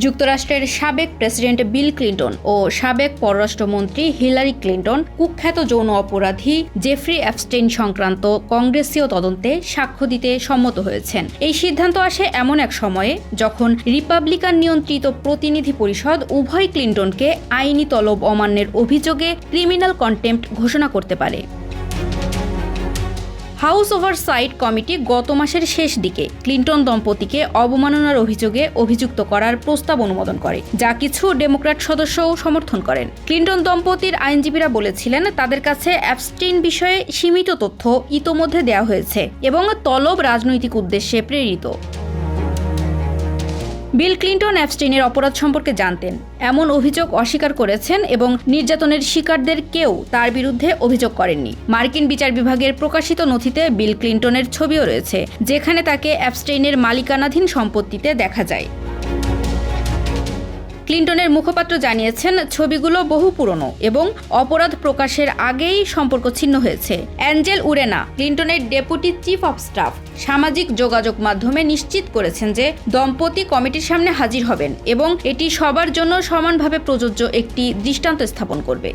যুক্তরাষ্ট্রের সাবেক president Bill Clinton ও সাবেক পররাষ্ট্রমন্ত্রী হিলারি ক্লিন্টন কুখ্যাত যৌন অপরাধী জেফ্রি অ্যাপস্টেইন সংক্রান্ত কংগ্রেসীয় তদন্তে সাক্ষ্য দিতে সম্মত হয়েছেন। এই সিদ্ধান্ত আসে এমন এক সময়ে যখন রিপাবলিকান নিয়ন্ত্রিত প্রতিনিধি পরিষদ উভয় ক্লিন্টনকে আইনি তলব অমান্যের অভিযোগে ক্রিমিনাল কন্টেম্প্ট ঘোষণা করতে পারে। হাউস ওভারসাইট কমিটি গত মাসের শেষ দিকে ক্লিন্টন দম্পতিকে অবমাননার অভিযোগে অভিযুক্ত করার প্রস্তাব অনুমোদন করে, যা কিছু ডেমোক্র্যাট সদস্যও সমর্থন করেন। ক্লিন্টন দম্পতির আইনজীবীরা বলেছিলেন তাদের কাছে অ্যাপস্টেইন বিষয়ে সীমিত তথ্য ইতোমধ্যে দেওয়া হয়েছে এবং তলব রাজনৈতিক উদ্দেশ্যে প্রেরিত। বিল ক্লিন্টন অ্যাপস্টেইনের অপরাধ সম্পর্কে জানতেন, এমন অভিযোগ অস্বীকার করেছেন এবং নির্যাতনের শিকারদের কেউ তার বিরুদ্ধে অভিযোগ করেননি। মার্কিন বিচার বিভাগের প্রকাশিত নথিতে বিল ক্লিন্টনের ছবিও রয়েছে, যেখানে তাকে অ্যাপস্টেইনের মালিকানাধীন সম্পত্তিতে দেখা যায়। ক্লিন্টনের মুখপাত্র জানিয়েছেন ছবিগুলো বহু পুরনো এবং অপরাধ প্রকাশের আগেই সম্পর্ক ছিন্ন হয়েছে। অ্যাঞ্জেল উরেনা, ক্লিন্টনের ডেপুটি চিফ অফ স্টাফ, সামাজিক যোগাযোগ মাধ্যমে নিশ্চিত করেছেন যে দম্পতি কমিটির সামনে হাজির হবেন এবং এটি সবার জন্য সমানভাবে প্রযোজ্য একটি দৃষ্টান্ত স্থাপন করবে।